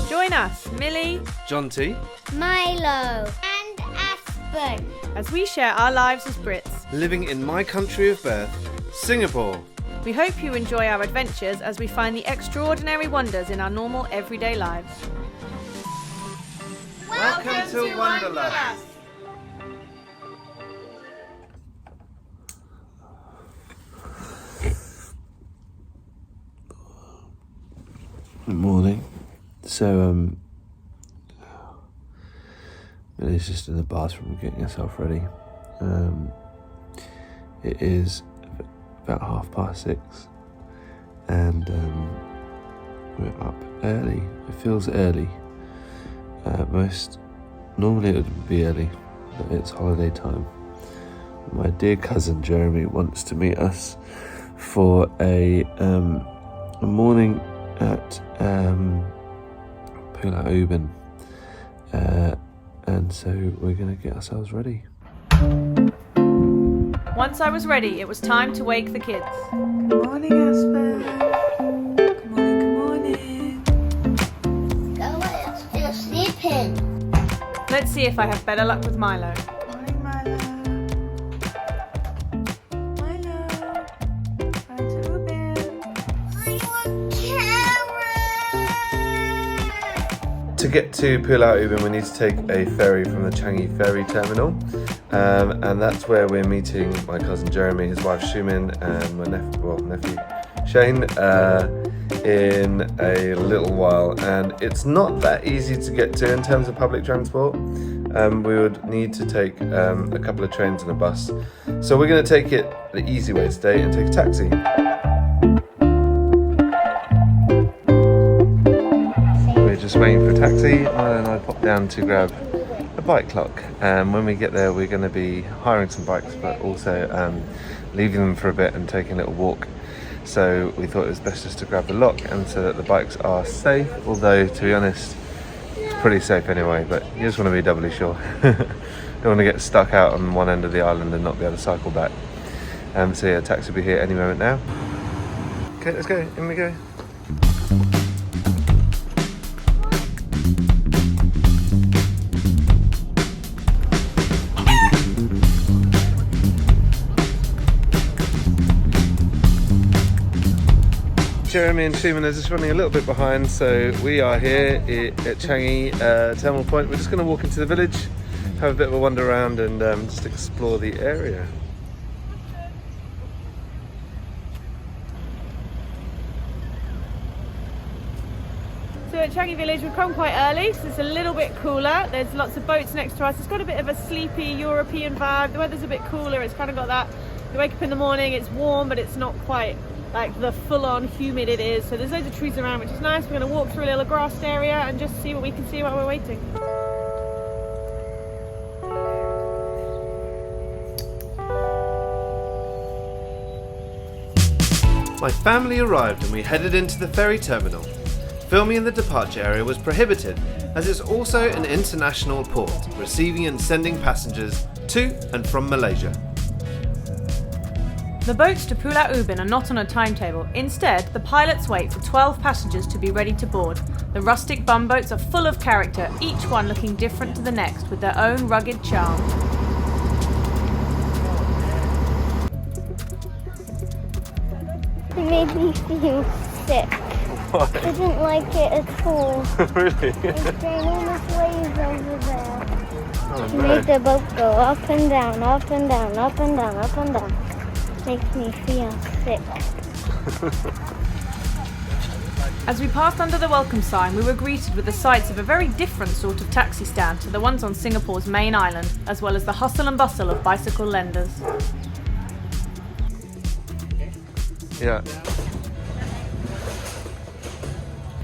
Join us, Millie, Jonty, Milo, and Aspen, as we share our lives as Brits. living in my country of birth, Singapore. We hope you enjoy our adventures as we find the extraordinary wonders in our normal everyday lives. Welcome to Wonderland. Good morning. So, Millie's just in the bathroom getting herself ready. It is about 6:30, and we're up early. It feels early. Normally it would be early, but it's holiday time. My dear cousin Jeremy wants to meet us for a morning at Pulau Ubin, and so we're going to get ourselves ready. Once I was ready, it was time to wake the kids. Good morning, Aspen. Good morning, good morning. Go, still sleeping. Let's see if I have better luck with Milo. Morning, Milo. Milo. Hi to Ubin. I want carrot. To get to Pulau Ubin, we need to take a ferry from the Changi ferry terminal, and that's where we're meeting my cousin Jeremy, his wife Shumin, and my nephew Shane in a little while. And it's not that easy to get to in terms of public transport. We would need to take a couple of trains and a bus. So we're going to take it the easy way today and take a taxi. We're just waiting for a taxi. Milo and I popped down to grab a bike lock. When we get there, we're going to be hiring some bikes, but also leaving them for a bit and taking a little walk. So we thought it was best just to grab the lock, and so that the bikes are safe, although to be honest it's pretty safe anyway, but you just want to be doubly sure. Don't want to get stuck out on one end of the island and not be able to cycle back. So yeah, taxi will be here any moment now. Okay, let's go, in we go. Jeremy and Shuman are just running a little bit behind, so we are here at Changi Terminal Point. We're just going to walk into the village, have a bit of a wander around, and just explore the area. So at Changi Village, we've come quite early, so it's a little bit cooler. There's lots of boats next to us. It's got a bit of a sleepy European vibe. The weather's a bit cooler. It's kind of got that. You wake up in the morning, it's warm, but it's not quite like the full-on humid it is. So there's loads of trees around, which is nice. We're going to walk through a little grassed area and just see what we can see while we're waiting. My family arrived and we headed into the ferry terminal. Filming in the departure area was prohibited, as it's also an international port, receiving and sending passengers to and from Malaysia. The boats to Pulau Ubin are not on a timetable. Instead, the pilots wait for 12 passengers to be ready to board. The rustic bumboats are full of character, each one looking different to the next with their own rugged charm. It made me feel sick. Why? I didn't like it at all. Really? There's enormous waves over there. Oh, It no. made the boat go up and down, up and down, up and down, up and down. Makes me feel sick. As we passed under the welcome sign, we were greeted with the sights of a very different sort of taxi stand to the ones on Singapore's main island, as well as the hustle and bustle of bicycle lenders. Yeah.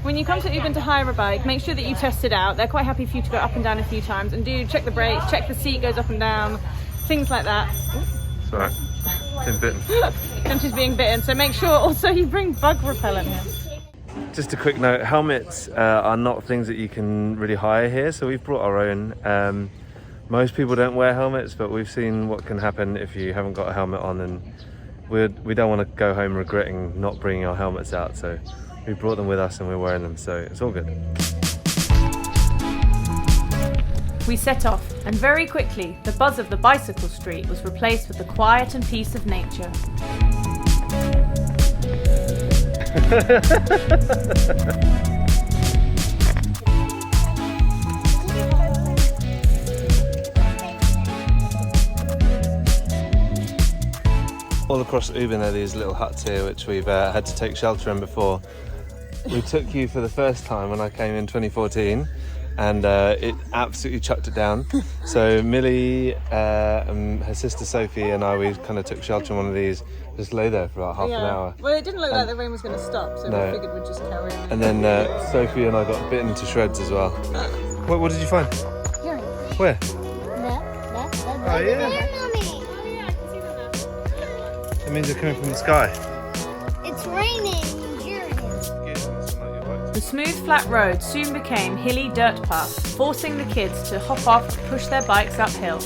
When you come to Ubin to hire a bike, make sure that you test it out. They're quite happy for you to go up and down a few times, and do check the brakes, check the seat goes up and down, things like that. It's alright. Been bitten. Jonty's being bitten, so make sure also you bring bug repellent here. Just a quick note, helmets are not things that you can really hire here, so we've brought our own. Most people don't wear helmets, but we've seen what can happen if you haven't got a helmet on, and we don't want to go home regretting not bringing our helmets out, so we brought them with us and we're wearing them, so it's all good. We set off, and very quickly the buzz of the bicycle street was replaced with the quiet and peace of nature. All across Ubin are these little huts here which we've had to take shelter in before. We took you for the first time when I came in 2014 and it absolutely chucked it down. So Millie and her sister Sophie and we kind of took shelter in one of these, just lay there for about half an hour. Well, it didn't look like the rain was going to stop, so No. we figured we'd just carry on. And then Sophie and I got bitten to shreds as well. What did you find? Here. Where? Oh, yeah. Mommy. Oh yeah, I can see them now. It means they're coming from the sky. It's raining. The smooth flat road soon became hilly dirt paths, forcing the kids to hop off and push their bikes uphill.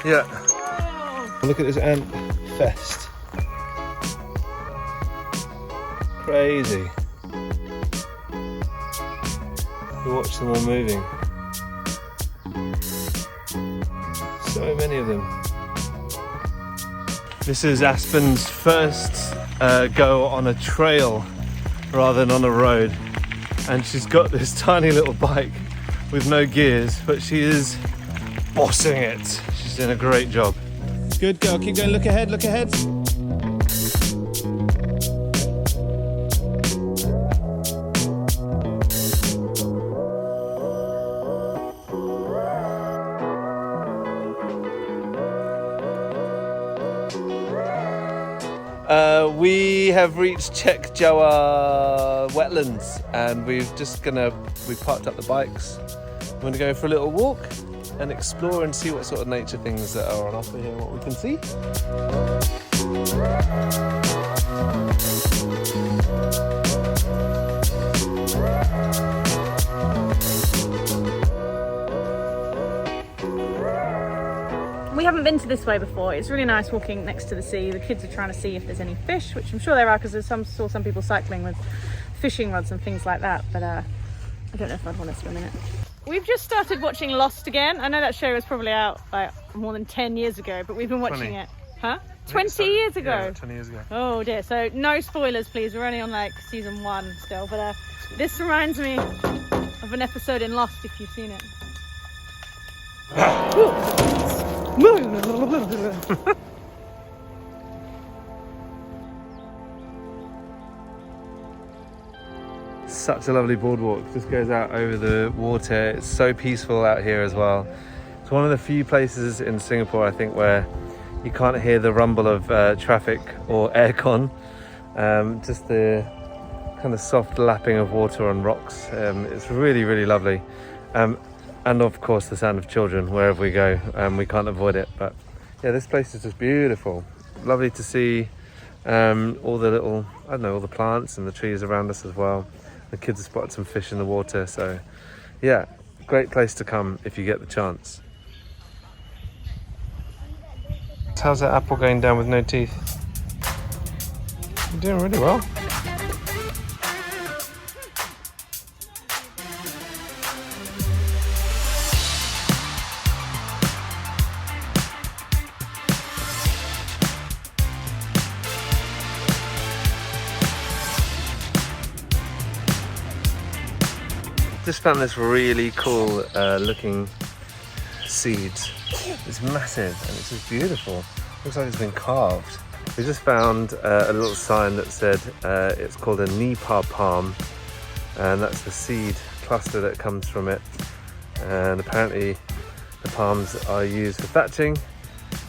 Yeah. Look at this ant fest. Crazy. We watch them all moving. So many of them. This is Aspen's first go on a trail rather than on a road, and she's got this tiny little bike with no gears, but she is bossing it. She's doing a great job. Good girl, keep going, look ahead, look ahead. We have reached Chek Jawa Wetlands, and we've parked up the bikes. We're going to go for a little walk and explore and see what sort of nature things that are on offer here, what we can see. We haven't been to this way before. It's really nice walking next to the sea. The kids are trying to see if there's any fish, which I'm sure there are because saw some people cycling with fishing rods and things like that, but I don't know if I'd want to swim in it. We've just started watching Lost again. I know that show was probably out like more than 10 years ago, but we've been watching 20. it. Huh? 20 years ago? Yeah, 20 years ago. Oh dear, so no spoilers please. We're only on like season 1 still, but this reminds me of an episode in Lost if you've seen it. Such a lovely boardwalk, just goes out over the water. It's so peaceful out here as well. It's one of the few places in Singapore I think where you can't hear the rumble of traffic or aircon, just the kind of soft lapping of water on rocks. It's really, really lovely. And of course the sound of children wherever we go, we can't avoid it. But yeah, this place is just beautiful. Lovely to see all the little, all the plants and the trees around us as well. The kids have spotted some fish in the water, so yeah, great place to come if you get the chance. How's that apple going down with no teeth? You're doing really well. Just found this really cool looking seed. It's massive and it's just beautiful. Looks like it's been carved. We just found a little sign that said it's called a Nipah palm, and that's the seed cluster that comes from it. And apparently the palms are used for thatching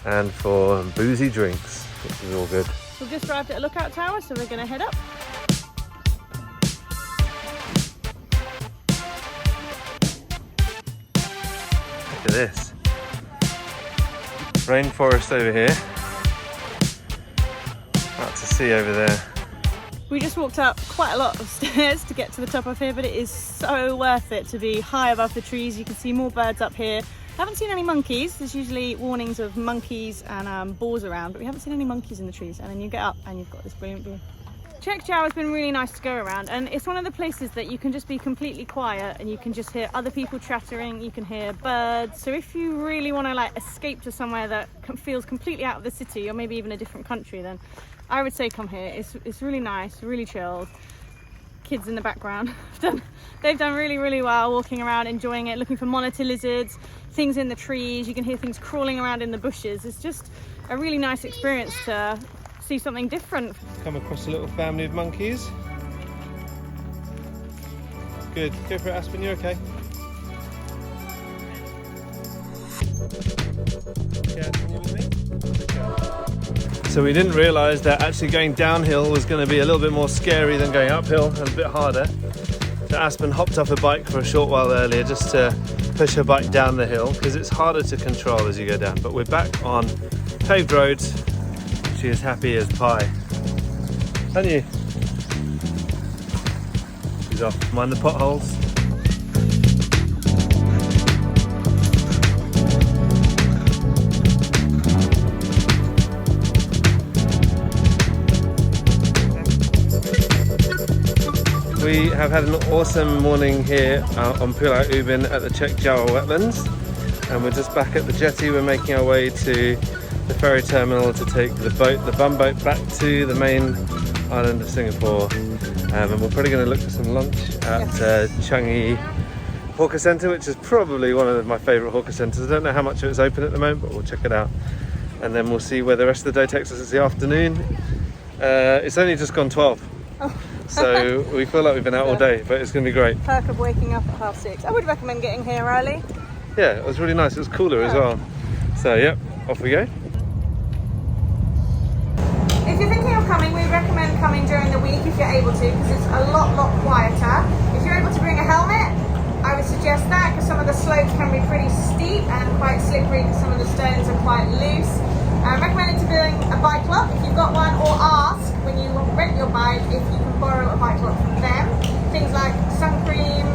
and for boozy drinks, which is all good. We've just arrived at a lookout tower, so we're going to head up. Look at this. Rainforest over here. Out to sea over there. We just walked up quite a lot of stairs to get to the top of here, but it is so worth it to be high above the trees. You can see more birds up here. I haven't seen any monkeys. There's usually warnings of monkeys and boars around, but we haven't seen any monkeys in the trees. And then you get up and you've got this brilliant view. Chek Jawa has been really nice to go around, and it's one of the places that you can just be completely quiet and you can just hear other people chattering, you can hear birds. So if you really want to like escape to somewhere that feels completely out of the city, or maybe even a different country, then I would say come here. It's really nice, really chilled. Kids in the background, they've done really well walking around, enjoying it, looking for monitor lizards, things in the trees. You can hear things crawling around in the bushes. It's just a really nice experience to see something different. Come across a little family of monkeys. Good, go for it, Aspen, you're okay. So we didn't realise that actually going downhill was going to be a little bit more scary than going uphill, and a bit harder. So Aspen hopped off a bike for a short while earlier just to push her bike down the hill, because it's harder to control as you go down. But we're back on paved roads. She is happy as pie. Aren't you? She's off. Mind the potholes. We have had an awesome morning here on Pulau Ubin at the Chek Jawa Wetlands, and we're just back at the jetty. We're making our way to the ferry terminal to take the bum boat back to the main island of Singapore, and we're probably going to look for some lunch at Changi Hawker Centre, which is probably one of my favourite hawker centres. I don't know how much of it's open at the moment, but we'll check it out, and then we'll see where the rest of the day takes us. It's the afternoon. It's only just gone 12. So we feel like we've been out all day, but it's going to be great. Perk of waking up at 6:30. I would recommend getting here early. Yeah, it was really nice. It was cooler as well. So yep, off we go. If you're thinking of coming, we recommend coming during the week if you're able to, because it's a lot quieter. If you're able to bring a helmet, I would suggest that, because some of the slopes can be pretty steep and quite slippery, because some of the stones are quite loose. I recommend it to bring a bike lock if you've got one, or ask when you rent your bike if you can borrow a bike lock from them. Things like sun cream,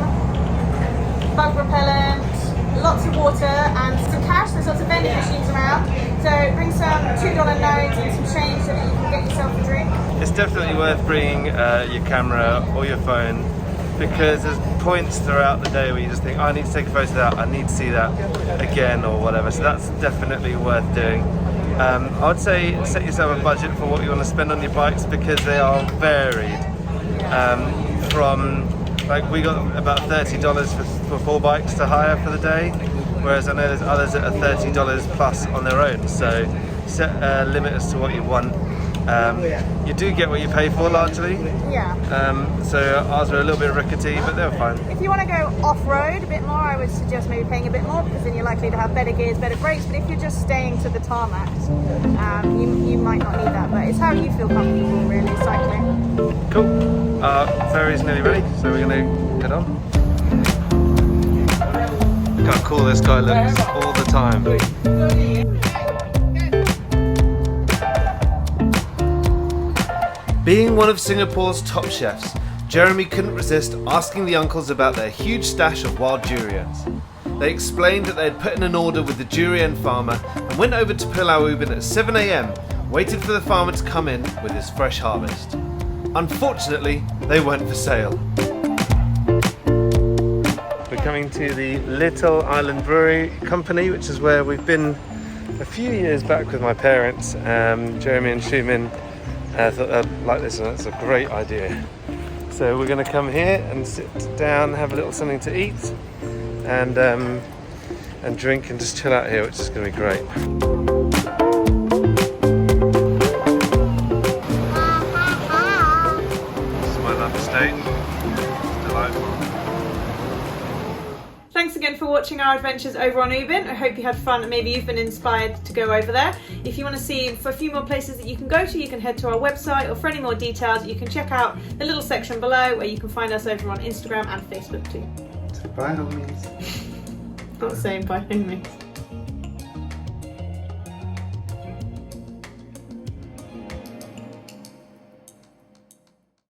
bug repellent, lots of water and some cash. There's lots of vending machines around. So bring some $2 notes and some change so that you can get yourself a drink. It's definitely worth bringing your camera or your phone, because there's points throughout the day where you just think, oh, I need to take a photo of that, I need to see that again or whatever. So that's definitely worth doing. I would say set yourself a budget for what you want to spend on your bikes, because they are varied. From like, we got about $30 for 4 bikes to hire for the day, whereas I know there's others that are $30 plus on their own. So set a limit as to what you want. You do get what you pay for largely. Yeah. So ours were a little bit rickety, but they were fine. If you want to go off-road a bit more, I would suggest maybe paying a bit more, because then you're likely to have better gears, better brakes. But if you're just staying to the tarmacs, you might not need that. But it's how you feel comfortable, really, cycling. Cool. Our ferry's nearly ready, so we're going to head on. Look how cool this guy looks all the time. Being one of Singapore's top chefs, Jeremy couldn't resist asking the uncles about their huge stash of wild durians. They explained that they had put in an order with the durian farmer and went over to Pulau Ubin at 7 AM, waited for the farmer to come in with his fresh harvest. Unfortunately, they weren't for sale. We're coming to the Little Island Brewery Company, which is where we've been a few years back with my parents. Jeremy and Shumin thought they'd like this, and that's a great idea. So we're going to come here and sit down, have a little something to eat, and drink and just chill out here, which is going to be great. This is my love estate. It's delightful. Thanks again for watching our adventures over on Ubin. I hope you had fun and maybe you've been inspired to go over there. If you want to see for a few more places that you can go to, you can head to our website, or for any more details you can check out the little section below where you can find us over on Instagram and Facebook too. By all means. Not saying by any means.